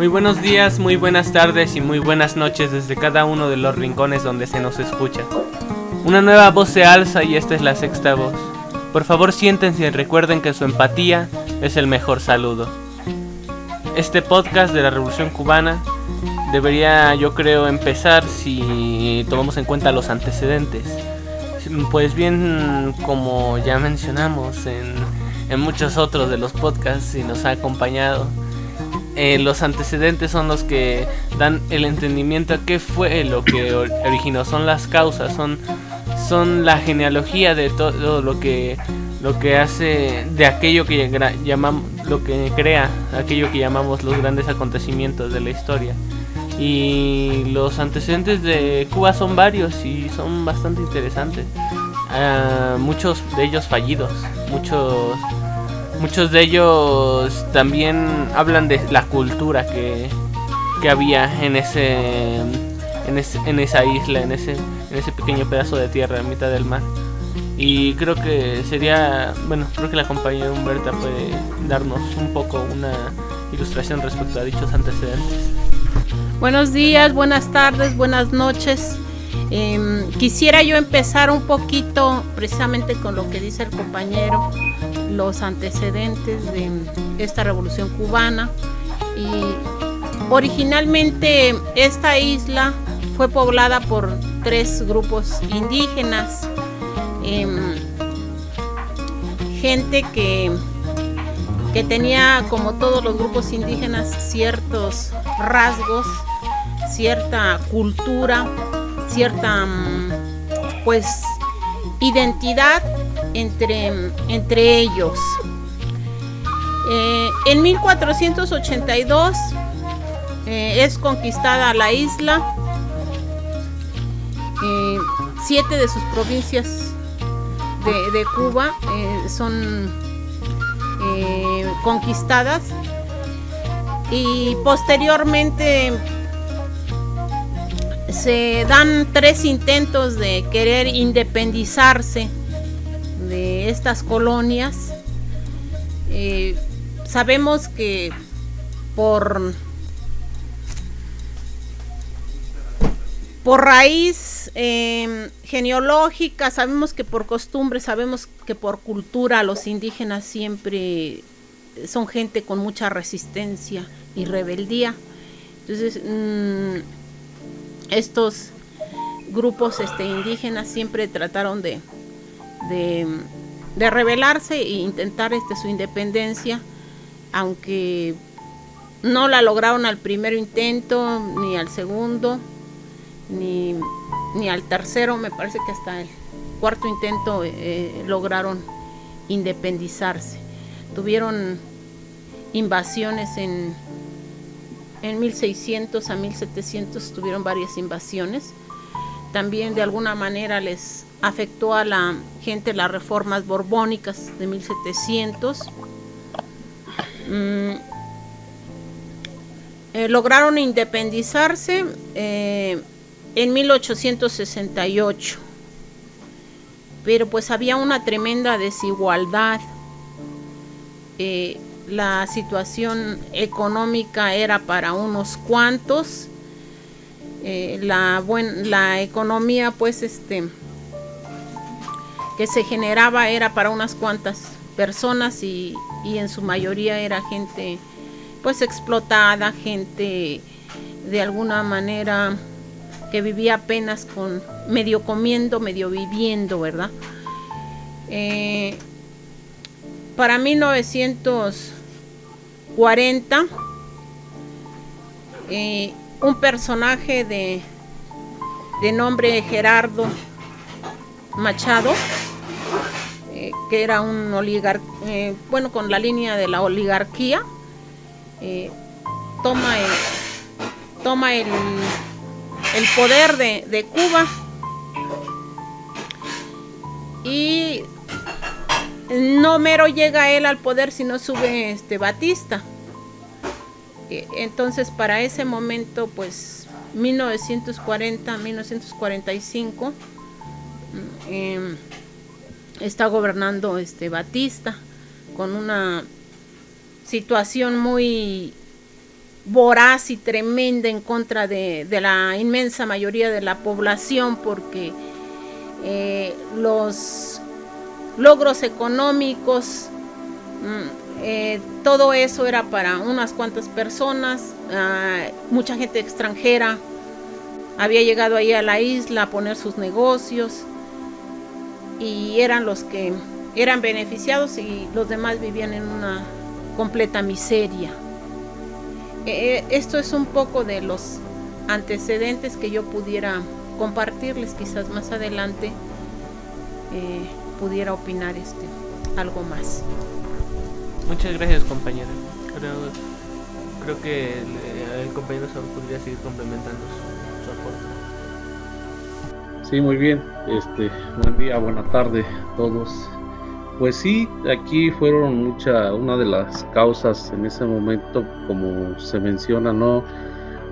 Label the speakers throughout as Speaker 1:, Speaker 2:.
Speaker 1: Muy buenos días, muy buenas tardes y muy buenas noches desde cada uno de los rincones donde se nos escucha. Una nueva voz se alza y esta es la sexta voz. Por favor siéntense y recuerden que su empatía es el mejor saludo. Este podcast de la Revolución Cubana debería, yo creo, empezar si tomamos en cuenta los antecedentes. Pues bien, como ya mencionamos en muchos otros de los podcasts y nos ha acompañado, los antecedentes son los que dan el entendimiento a qué fue lo que originó, son las causas, son la genealogía de todo lo que hace de aquello que llamamos, lo que crea aquello que llamamos los grandes acontecimientos de la historia. Y los antecedentes de Cuba son varios y son bastante interesantes. Muchos de ellos fallidos, muchos de ellos también hablan de la cultura que había en esa isla, en ese pequeño pedazo de tierra en mitad del mar. Y creo que creo que la compañera Humberta puede darnos un poco una ilustración respecto a dichos antecedentes.
Speaker 2: Buenos días, buenas tardes, buenas noches. Quisiera yo empezar un poquito precisamente con lo que dice el compañero, los antecedentes de esta revolución cubana. Y originalmente esta isla fue poblada por 3 grupos indígenas, gente que tenía, como todos los grupos indígenas, ciertos rasgos, cierta cultura, cierta identidad entre ellos. En 1482 es conquistada la isla. 7 de sus provincias de Cuba son conquistadas, y posteriormente se dan 3 intentos de querer independizarse de estas colonias. Sabemos que por raíz genealógica, sabemos que por costumbre, sabemos que por cultura, los indígenas siempre son gente con mucha resistencia y rebeldía. Entonces estos grupos indígenas siempre trataron de rebelarse e intentar su independencia, aunque no la lograron al primer intento, ni al segundo, ni al tercero. Me parece que hasta el 4º intento lograron independizarse. Tuvieron invasiones en 1600 a 1700, tuvieron varias invasiones. También de alguna manera les afectó a la gente las reformas borbónicas de 1700. Lograron independizarse en 1868, pero pues había una tremenda desigualdad. La situación económica era para unos cuantos. La economía pues que se generaba era para unas cuantas personas, y en su mayoría era gente pues explotada, gente de alguna manera que vivía apenas con medio comiendo, medio viviendo, ¿verdad? Para 1940 un personaje de nombre Gerardo Machado, que era un oligarca, con la línea de la oligarquía, toma el poder de Cuba, y no mero llega él al poder, sino sube Batista. Entonces para ese momento, pues 1945, está gobernando Batista, con una situación muy voraz y tremenda en contra de la inmensa mayoría de la población, porque los logros económicos, todo eso era para unas cuantas personas. Mucha gente extranjera había llegado ahí a la isla a poner sus negocios y eran los que eran beneficiados y los demás vivían en una completa miseria. Esto es un poco de los antecedentes que yo pudiera compartirles. Quizás más adelante pudiera opinar algo más.
Speaker 1: Muchas gracias, compañera. Creo que el compañero Saúl podría seguir complementando su aporte.
Speaker 3: Sí, muy bien. Buen día, buena tarde a todos. Pues sí, aquí fueron una de las causas en ese momento, como se menciona, ¿no?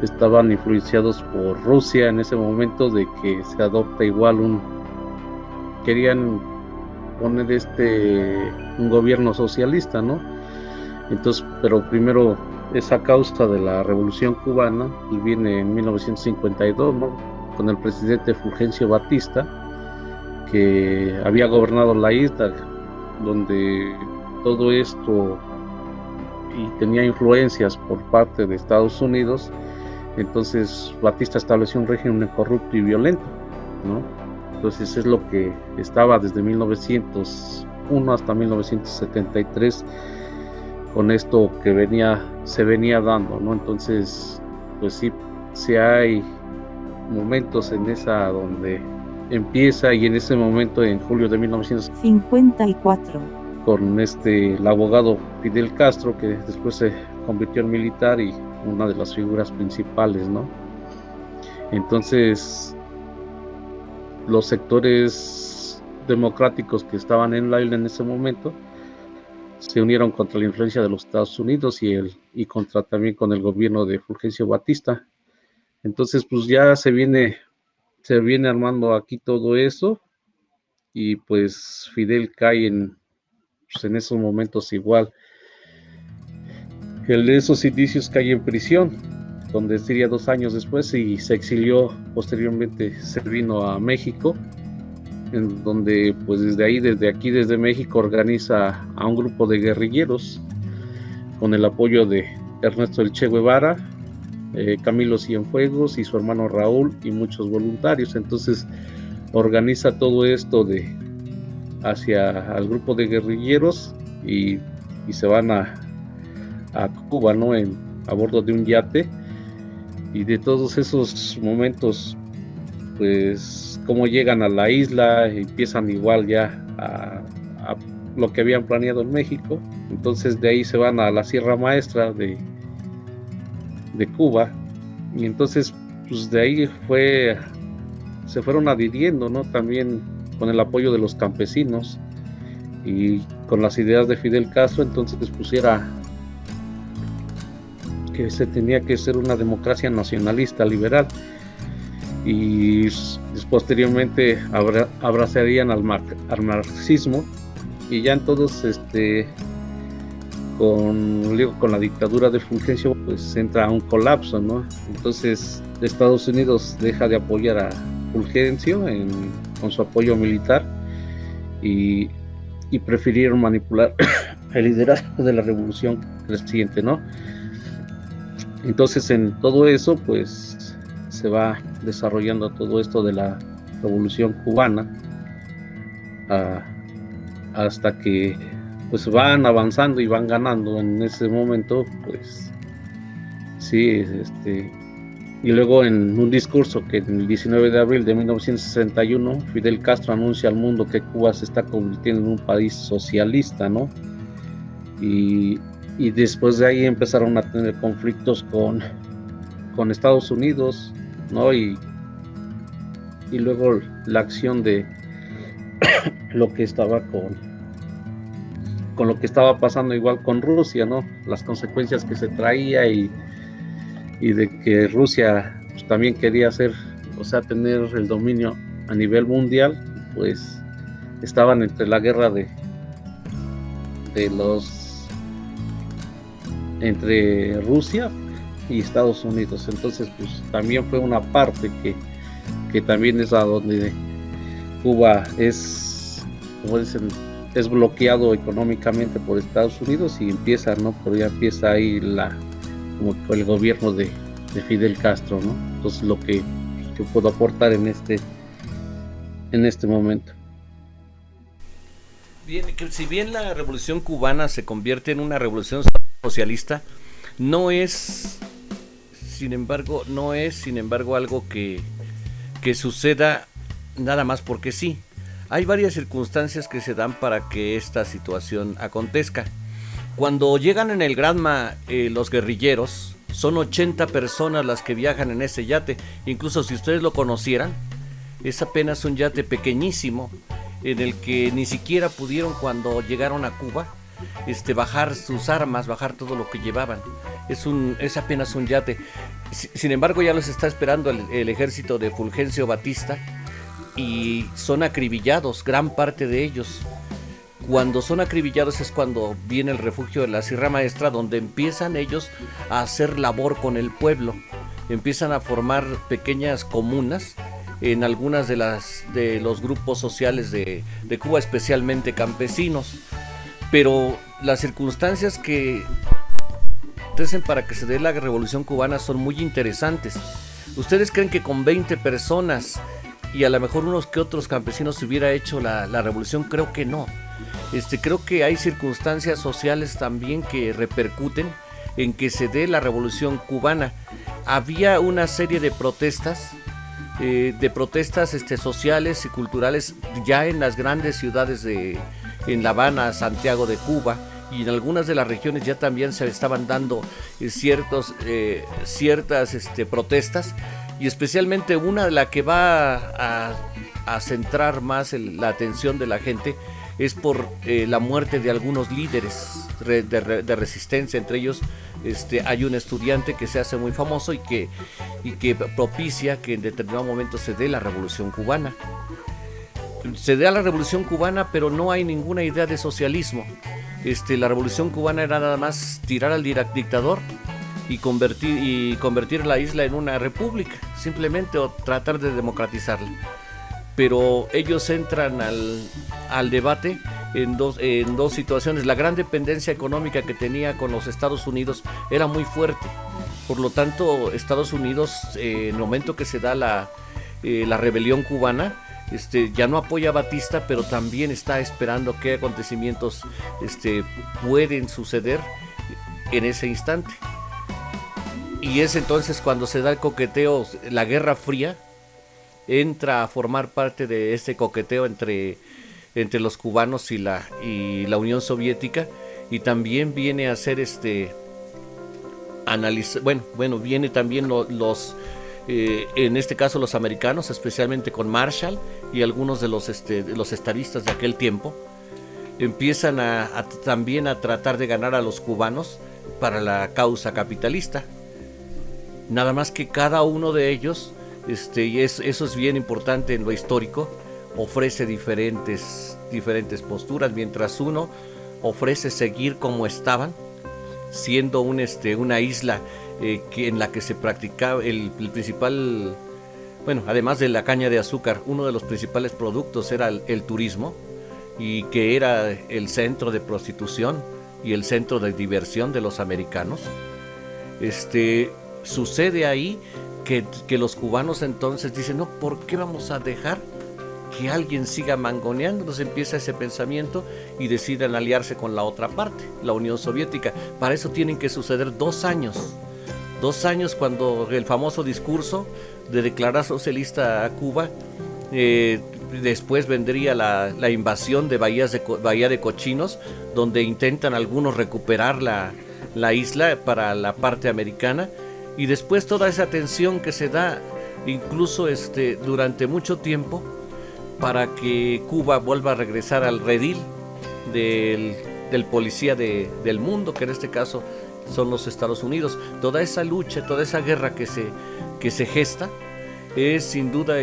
Speaker 3: Estaban influenciados por Rusia en ese momento, de que se adopta igual querían poner un gobierno socialista, ¿no? Entonces, pero primero esa causa de la Revolución Cubana viene en 1952, ¿no? Con el presidente Fulgencio Batista, que había gobernado la isla, donde todo esto y tenía influencias por parte de Estados Unidos. Entonces Batista estableció un régimen corrupto y violento, ¿no? Entonces es lo que estaba desde 1901 hasta 1973 con esto que se venía dando, ¿no? Entonces, pues sí hay momentos en esa donde empieza, y en ese momento, en julio de 1954, con el abogado Fidel Castro, que después se convirtió en militar y una de las figuras principales, ¿no? Entonces, los sectores democráticos que estaban en la isla en ese momento se unieron contra la influencia de los Estados Unidos y contra también con el gobierno de Fulgencio Batista. Entonces, pues ya se viene armando aquí todo eso, y pues Fidel cae en esos momentos igual. El de esos indicios cae en prisión, donde sería 2 años después, y se exilió. Posteriormente se vino a México, en donde pues desde México organiza a un grupo de guerrilleros con el apoyo de Ernesto El Che Guevara, Camilo Cienfuegos y su hermano Raúl y muchos voluntarios. Entonces organiza todo esto hacia al grupo de guerrilleros, y se van a Cuba, ¿no? A bordo de un yate. Y de todos esos momentos, pues cómo llegan a la isla, empiezan igual ya a lo que habían planeado en México. Entonces de ahí se van a la Sierra Maestra de Cuba, y entonces pues de ahí se fueron adhiriendo, ¿no? También con el apoyo de los campesinos y con las ideas de Fidel Castro. Entonces pusiera que se tenía que ser una democracia nacionalista liberal, y posteriormente abrazarían al marxismo, y ya en todos con la dictadura de Fulgencio pues entra a un colapso, ¿no? Entonces Estados Unidos deja de apoyar a Fulgencio con su apoyo militar, y prefirieron manipular el liderazgo de la revolución creciente, ¿no? Entonces en todo eso pues se va desarrollando todo esto de la revolución cubana, hasta que pues van avanzando y van ganando. En ese momento pues sí, y luego en un discurso que en el 19 de abril de 1961 Fidel Castro anuncia al mundo que Cuba se está convirtiendo en un país socialista, ¿no? Y después de ahí empezaron a tener conflictos con Estados Unidos, ¿no? Y luego la acción de lo que estaba con lo que estaba pasando igual con Rusia, ¿no? Las consecuencias que se traía, y de que Rusia pues, también quería tener el dominio a nivel mundial. Pues estaban entre la guerra entre Rusia y Estados Unidos. Entonces, pues también fue una parte que también es a donde Cuba es, como dicen, es bloqueado económicamente por Estados Unidos y empieza, ¿no? Pero ya empieza ahí como el gobierno de Fidel Castro, ¿no? Entonces lo que yo puedo aportar en este momento.
Speaker 4: Bien, que si bien la revolución cubana se convierte en una revolución socialista, no es, sin embargo, algo que suceda nada más porque sí. Hay varias circunstancias que se dan para que esta situación acontezca. Cuando llegan en el Granma los guerrilleros, son 80 personas las que viajan en ese yate. Incluso si ustedes lo conocieran, es apenas un yate pequeñísimo en el que ni siquiera pudieron, cuando llegaron a Cuba, bajar sus armas, bajar todo lo que llevaban. Es apenas un yate. Sin embargo, ya los está esperando el ejército de Fulgencio Batista y son acribillados, gran parte de ellos. Cuando son acribillados es cuando viene el refugio de la Sierra Maestra, donde empiezan ellos a hacer labor con el pueblo. Empiezan a formar pequeñas comunas en algunas de los grupos sociales de Cuba, especialmente campesinos. Pero las circunstancias que acontecen para que se dé la revolución cubana son muy interesantes. ¿Ustedes creen que con 20 personas y a lo mejor unos que otros campesinos se hubiera hecho la revolución? Creo que no. Creo que hay circunstancias sociales también que repercuten en que se dé la revolución cubana. Había una serie de protestas sociales y culturales ya en las grandes ciudades en La Habana, Santiago de Cuba, y en algunas de las regiones ya también se estaban dando ciertas protestas, y especialmente una de la que va a centrar más la atención de la gente es por la muerte de algunos líderes de resistencia. Entre ellos hay un estudiante que se hace muy famoso y que propicia que en determinado momento se dé la revolución cubana. Se da la revolución cubana, pero no hay ninguna idea de socialismo. La revolución cubana era nada más tirar al dictador y convertir la isla en una república, simplemente, o tratar de democratizarla. Pero ellos entran al debate en dos situaciones. La gran dependencia económica que tenía con los Estados Unidos era muy fuerte. Por lo tanto, Estados Unidos, en el momento que se da la rebelión cubana, ya no apoya a Batista, pero también está esperando qué acontecimientos pueden suceder en ese instante. Y es entonces cuando se da el coqueteo, la Guerra Fría entra a formar parte de este coqueteo entre los cubanos y la Unión Soviética, y también viene a ser viene también en este caso los americanos, especialmente con Marshall y algunos de los estadistas de aquel tiempo, empiezan también a tratar de ganar a los cubanos para la causa capitalista. Nada más que cada uno de ellos, y eso es bien importante en lo histórico, ofrece diferentes posturas, mientras uno ofrece seguir como estaban, siendo una isla en la que se practicaba el principal, además de la caña de azúcar, uno de los principales productos era el turismo, y que era el centro de prostitución y el centro de diversión de los americanos. Sucede ahí que los cubanos entonces dicen: no, ¿por qué vamos a dejar que alguien siga mangoneando? Entonces empieza ese pensamiento y deciden aliarse con la otra parte, la Unión Soviética. Para eso tienen que suceder 2 años. 2 años, cuando el famoso discurso de declarar socialista a Cuba, después vendría la invasión de Bahía de Cochinos, donde intentan algunos recuperar la isla para la parte americana, y después toda esa tensión que se da incluso durante mucho tiempo para que Cuba vuelva a regresar al redil del policía del mundo, que en este caso son los Estados Unidos. Toda esa lucha, toda esa guerra que se gesta es sin duda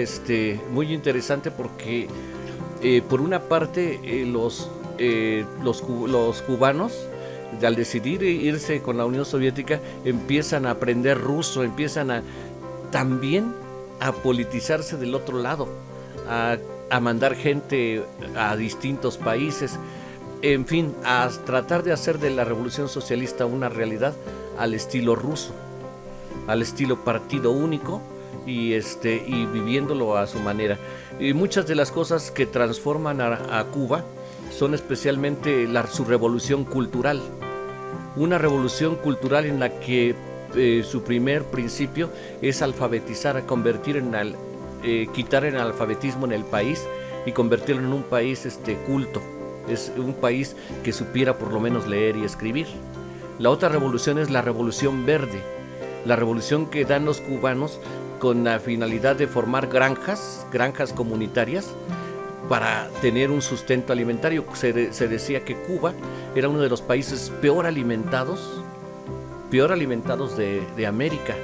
Speaker 4: muy interesante, porque por una parte los cubanos al decidir irse con la Unión Soviética, empiezan a aprender ruso, empiezan también a politizarse del otro lado, a mandar gente a distintos países, en fin, a tratar de hacer de la Revolución Socialista una realidad al estilo ruso, al estilo partido único, y viviéndolo a su manera. Y muchas de las cosas que transforman a Cuba son especialmente su revolución cultural, una revolución cultural en la que su primer principio es alfabetizar, quitar el analfabetismo en el país y convertirlo en un país culto, es un país que supiera por lo menos leer y escribir. La otra revolución es la revolución verde, la revolución que dan los cubanos con la finalidad de formar granjas comunitarias para tener un sustento alimentario. Se decía que Cuba era uno de los países peor alimentados de América.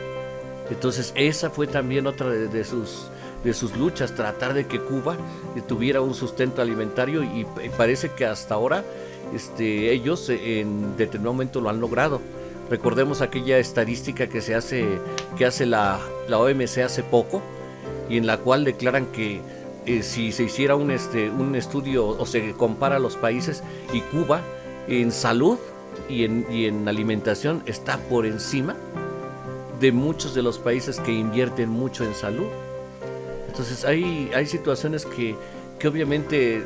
Speaker 4: Entonces esa fue también otra de sus luchas, tratar de que Cuba tuviera un sustento alimentario, y parece que hasta ahora ellos en determinado momento lo han logrado. Recordemos aquella estadística que hace la OMC hace poco, y en la cual declaran que si se hiciera un estudio o se compara los países, y Cuba en salud y en alimentación está por encima de muchos de los países que invierten mucho en salud. Entonces hay situaciones que obviamente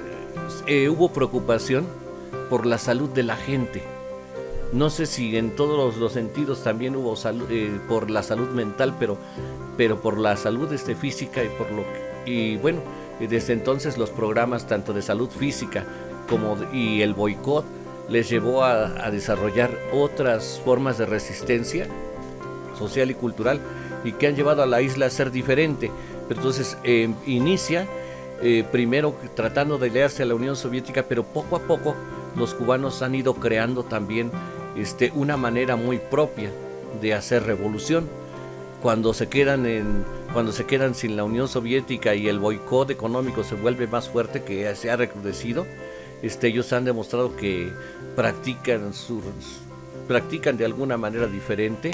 Speaker 4: hubo preocupación por la salud de la gente. No sé si en todos los sentidos también hubo salud, por la salud mental, pero por la salud física, y bueno, desde entonces los programas tanto de salud física y el boicot les llevó a desarrollar otras formas de resistencia social y cultural, y que han llevado a la isla a ser diferente. Pero entonces inicia primero tratando de aliarse a la Unión Soviética, pero poco a poco los cubanos han ido creando también una manera muy propia de hacer revolución. Cuando se quedan sin la Unión Soviética y el boicot económico se vuelve más fuerte, que se ha recrudecido, ellos han demostrado que practican de alguna manera diferente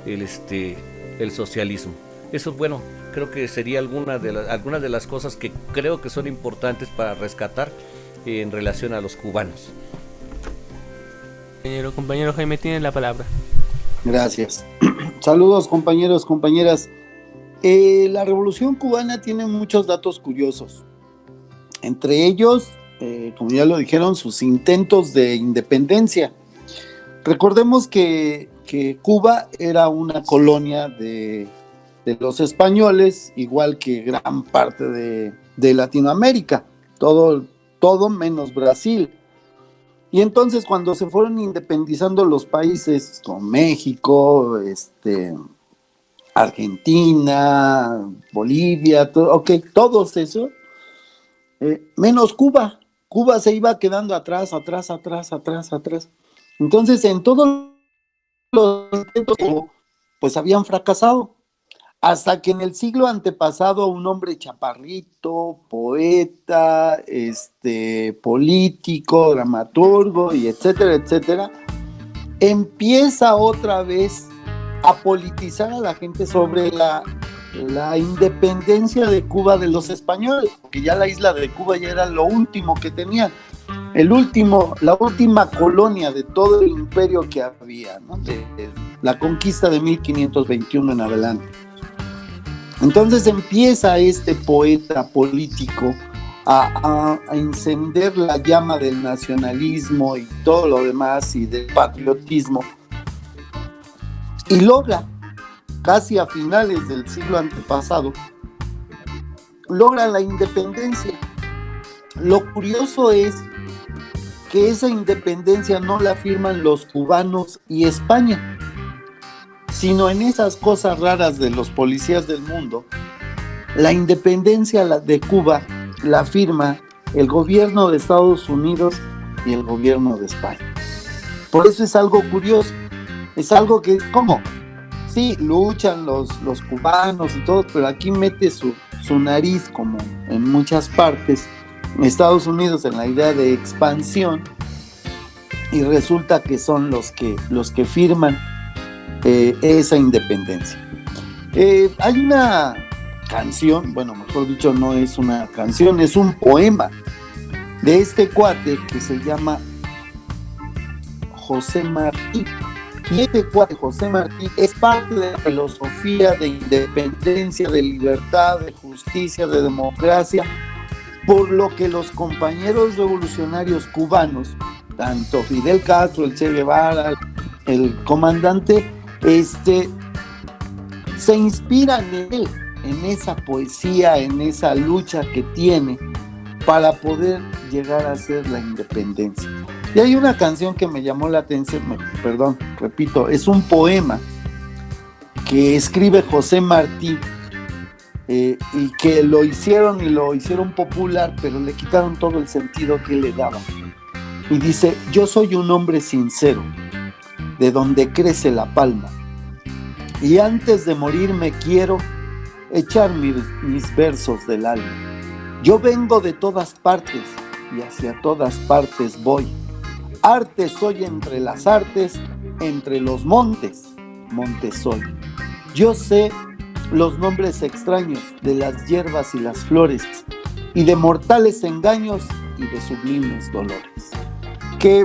Speaker 4: el socialismo. Eso es bueno, creo que sería algunas de las cosas que creo que son importantes para rescatar en relación a los cubanos.
Speaker 1: Compañero Jaime, tiene la palabra.
Speaker 5: Gracias. Saludos, compañeros, compañeras. La Revolución Cubana tiene muchos datos curiosos. Entre ellos, como ya lo dijeron, sus intentos de independencia. Recordemos que Cuba era una colonia de los españoles, igual que gran parte de Latinoamérica, todo menos Brasil. Y entonces cuando se fueron independizando los países como México, Argentina, Bolivia, todos esos, menos Cuba. Cuba se iba quedando atrás. Entonces en todos los intentos pues habían fracasado. Hasta que en el siglo antepasado un hombre chaparrito, poeta, político, dramaturgo y etcétera, empieza otra vez a politizar a la gente sobre la independencia de Cuba de los españoles, porque ya la isla de Cuba ya era lo último que tenían, la última colonia de todo el imperio que había, ¿no? De la conquista de 1521 en adelante. Entonces empieza este poeta político a encender la llama del nacionalismo y todo lo demás y del patriotismo, y logra, casi a finales del siglo antepasado, logra la independencia. Lo curioso es que esa independencia no la firman los cubanos y España, sino en esas cosas raras de los policías del mundo. La independencia de Cuba la firma el gobierno de Estados Unidos y el gobierno de España. Por eso es algo curioso, es algo que es como, sí, luchan los cubanos y todo, pero aquí mete su nariz, como en muchas partes, Estados Unidos, en la idea de expansión, y resulta que son los que firman esa independencia. Hay una canción, bueno, mejor dicho, no es una canción, es un poema de este cuate que se llama José Martí. Y este cuate, José Martí, es parte de la filosofía de independencia, de libertad, de justicia, de democracia, por lo que los compañeros revolucionarios cubanos, tanto Fidel Castro, el Che Guevara, el comandante, se inspiran en él, en esa poesía, en esa lucha que tiene para poder llegar a ser la independencia. Y hay una canción que me llamó la atención, repito, es un poema que escribe José Martí, y que lo hicieron popular, pero le quitaron todo el sentido que le daban. Y dice: yo soy un hombre sincero, de donde crece la palma, y antes de morir me quiero echar mis versos del alma. Yo vengo de todas partes y hacia todas partes voy. Arte soy entre las artes, entre los montes, monte soy. Yo sé los nombres extraños de las hierbas y las flores, y de mortales engaños y de sublimes dolores. Que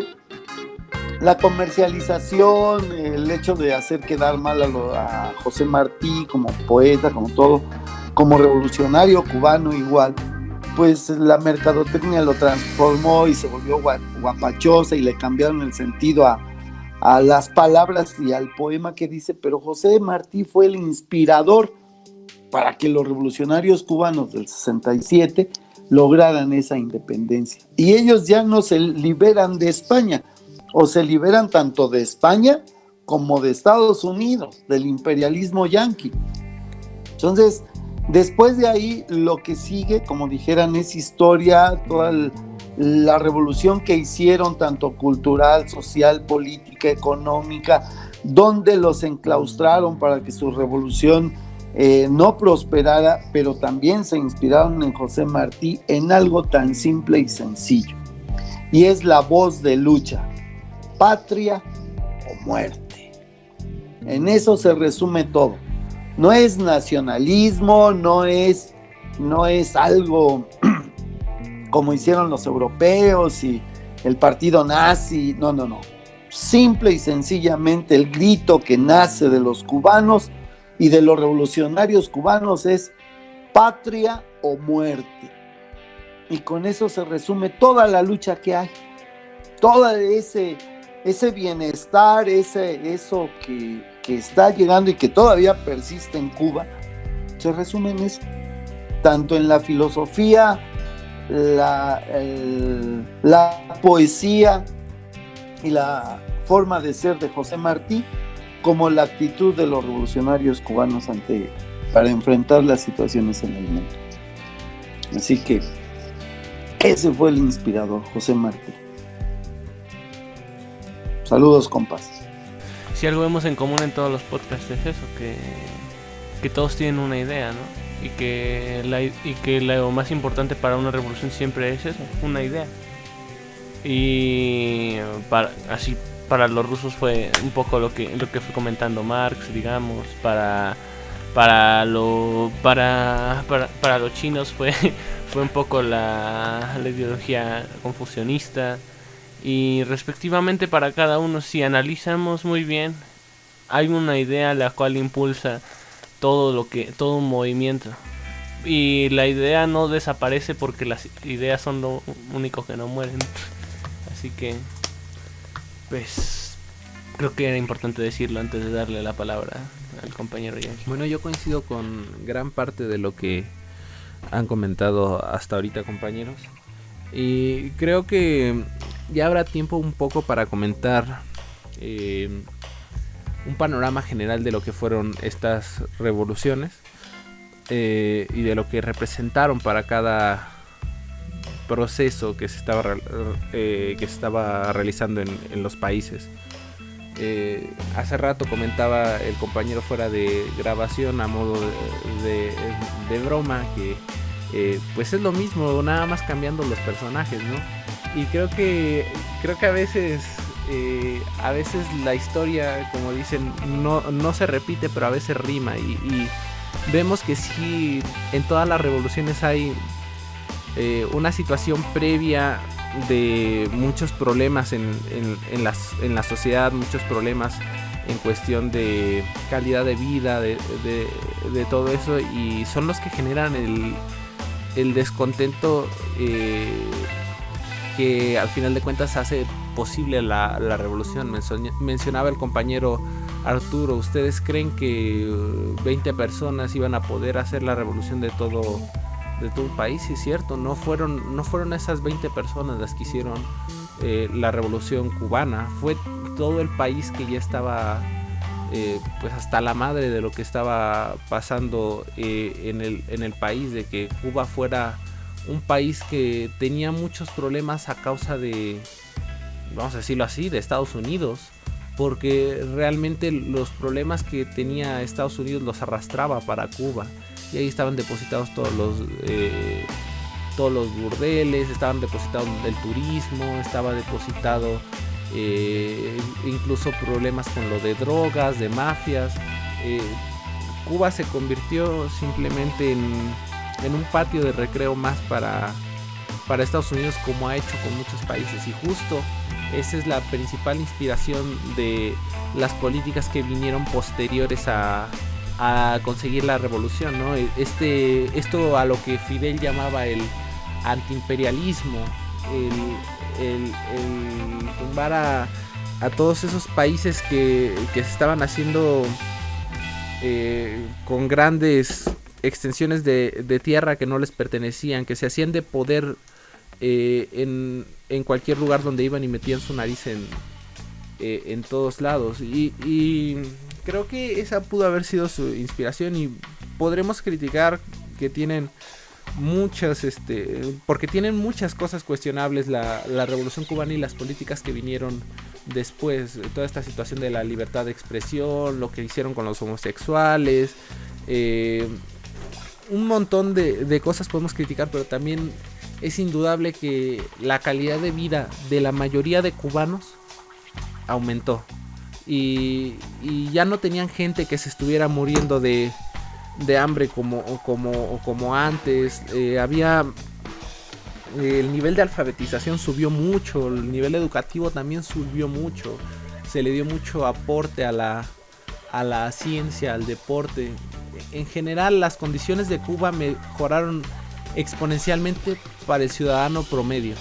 Speaker 5: la comercialización, el hecho de hacer quedar mal a José Martí como poeta, como todo, como revolucionario cubano igual, pues la mercadotecnia lo transformó y se volvió guapachosa y le cambiaron el sentido a las palabras y al poema que dice, pero José Martí fue el inspirador para que los revolucionarios cubanos del 67 lograran esa independencia. Y ellos ya no se liberan de España, o se liberan tanto de España como de Estados Unidos, del imperialismo yanqui. Entonces, después de ahí, lo que sigue, como dijeran, es historia, toda la revolución que hicieron, tanto cultural, social, política, económica, donde los enclaustraron para que su revolución no prosperara, pero también se inspiraron en José Martí en algo tan simple y sencillo, y es la voz de lucha: patria o muerte. En eso se resume todo. No es nacionalismo, no es algo como hicieron los europeos y el partido nazi, no. Simple y sencillamente el grito que nace de los cubanos y de los revolucionarios cubanos es patria o muerte. Y con eso se resume toda la lucha que hay, todo ese bienestar, eso que está llegando y que todavía persiste en Cuba, se resume en eso, tanto en la filosofía, la poesía y la forma de ser de José Martí, como la actitud de los revolucionarios cubanos para enfrentar las situaciones en el mundo. Así que ese fue el inspirador, José Martí. Saludos, compas.
Speaker 1: Si algo vemos en común en todos los podcasts es eso, que todos tienen una idea, ¿no? Y que lo más importante para una revolución siempre es eso, una idea. Y para los rusos fue un poco lo que fue comentando Marx, digamos, para los chinos fue un poco la ideología confucianista. Y respectivamente para cada uno, si analizamos muy bien, hay una idea la cual impulsa todo un movimiento, y la idea no desaparece porque las ideas son lo único que no mueren. Así que pues creo que era importante decirlo antes de darle la palabra al compañero Yankee.
Speaker 6: Bueno, yo coincido con gran parte de lo que han comentado hasta ahorita, compañeros, y creo que ya habrá tiempo un poco para comentar un panorama general de lo que fueron estas revoluciones y de lo que representaron para cada proceso que se estaba realizando en los países. Hace rato comentaba el compañero fuera de grabación, a modo de broma, que pues es lo mismo, nada más cambiando los personajes, ¿no? Y creo que a veces a veces la historia, como dicen, no se repite, pero a veces rima. Y vemos que sí, en todas las revoluciones hay una situación previa de muchos problemas en la sociedad, muchos problemas en cuestión de calidad de vida, de todo eso, y son los que generan el descontento que al final de cuentas hace posible la revolución. Mencionaba el compañero Arturo, ¿ustedes creen que 20 personas iban a poder hacer la revolución de todo un país? Sí, es cierto, no fueron esas 20 personas las que hicieron la revolución cubana, fue todo el país que ya estaba pues hasta la madre de lo que estaba pasando en el país, de que Cuba fuera un país que tenía muchos problemas a causa de, vamos a decirlo así, de Estados Unidos, porque realmente los problemas que tenía Estados Unidos los arrastraba para Cuba, y ahí estaban depositados todos los burdeles, estaban depositados el turismo, estaba depositado incluso problemas con lo de drogas, de mafias. Cuba se convirtió simplemente en un patio de recreo más para Estados Unidos, como ha hecho con muchos países, y justo esa es la principal inspiración de las políticas que vinieron posteriores a conseguir la revolución, ¿no? Esto a lo que Fidel llamaba el antiimperialismo, el tumbar a todos esos países que se estaban haciendo con grandes extensiones de tierra que no les pertenecían, que se hacían de poder en cualquier lugar donde iban y metían su nariz en todos lados, y creo que esa pudo haber sido su inspiración. Y podremos criticar que tienen muchas porque tienen muchas cosas cuestionables la revolución cubana y las políticas que vinieron después, toda esta situación de la libertad de expresión, lo que hicieron con los homosexuales, un montón de cosas podemos criticar, pero también es indudable que la calidad de vida de la mayoría de cubanos aumentó, y ya no tenían gente que se estuviera muriendo de hambre como antes. Había el nivel de alfabetización subió mucho, el nivel educativo también subió mucho, se le dio mucho aporte a la ciencia, al deporte. En general las condiciones de Cuba mejoraron exponencialmente para el ciudadano promedio.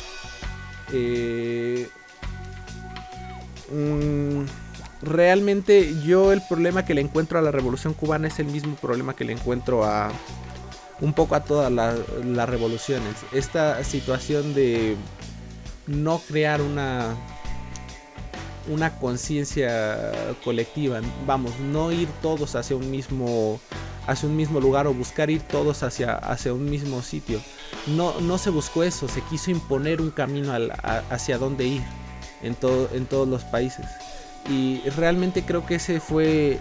Speaker 6: Realmente yo el problema que le encuentro a la revolución cubana es el mismo problema que le encuentro un poco a todas las revoluciones. Esta situación de no crear una conciencia colectiva, vamos, no ir todos hacia un mismo lugar, o buscar ir todos hacia un mismo sitio. No se buscó eso, se quiso imponer un camino hacia dónde ir en todos los países. Y realmente creo que ese fue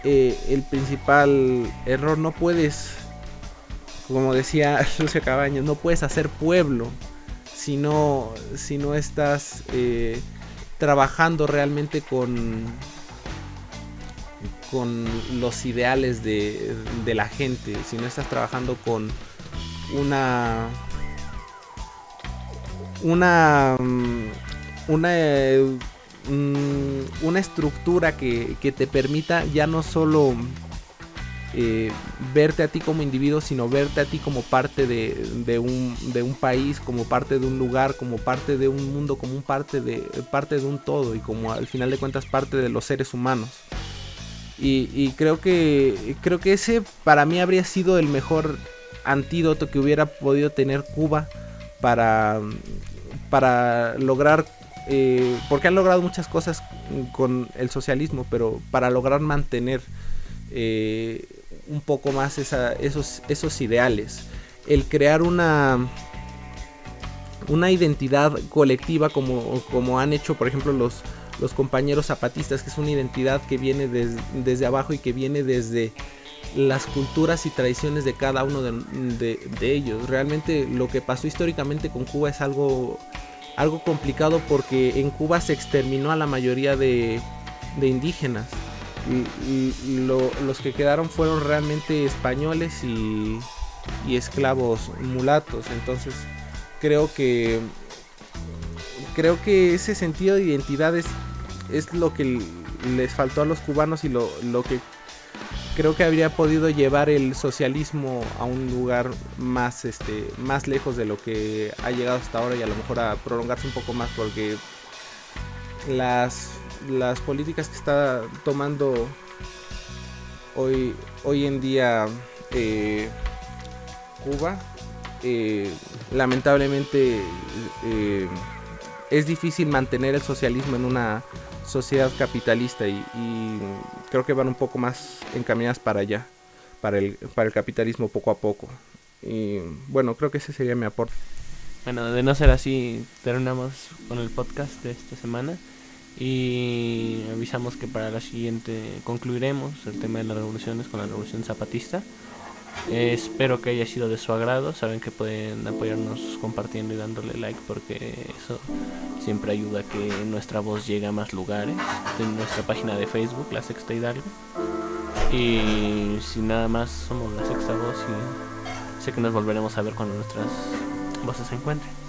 Speaker 6: el principal error. No puedes, como decía Lucio Cabañas, no puedes hacer pueblo si no estás trabajando realmente con los ideales de la gente, si no estás trabajando con una estructura que te permita ya no solo verte a ti como individuo, sino verte a ti como parte de un país, como parte de un lugar, como parte de un mundo, como parte de un todo, y como al final de cuentas parte de los seres humanos. Y creo que ese para mí habría sido el mejor antídoto que hubiera podido tener Cuba para lograr, porque han logrado muchas cosas con el socialismo, pero para lograr mantener un poco más esos ideales, el crear una identidad colectiva como han hecho por ejemplo los compañeros zapatistas, que es una identidad que viene desde abajo y que viene desde las culturas y tradiciones de cada uno de ellos. Realmente lo que pasó históricamente con Cuba es algo algo complicado porque en Cuba se exterminó a la mayoría de indígenas. Los que quedaron fueron realmente españoles y esclavos mulatos. Entonces creo que ese sentido de identidad es lo que les faltó a los cubanos y lo que creo que habría podido llevar el socialismo a un lugar más lejos de lo que ha llegado hasta ahora, y a lo mejor a prolongarse un poco más, porque las políticas que está tomando hoy en día Cuba, lamentablemente es difícil mantener el socialismo en una sociedad capitalista, y creo que van un poco más encaminadas para allá, para el capitalismo poco a poco. Y bueno, creo que ese sería mi aporte.
Speaker 1: Bueno, de no ser así, terminamos con el podcast de esta semana y avisamos que para la siguiente concluiremos el tema de las revoluciones con la revolución zapatista. Espero que haya sido de su agrado. Saben que pueden apoyarnos compartiendo y dándole like, porque eso siempre ayuda a que nuestra voz llegue a más lugares. En nuestra página de Facebook, La Sexta Hidalgo. Y sin nada más, somos La Sexta Voz y sé que nos volveremos a ver cuando nuestras voces se encuentren.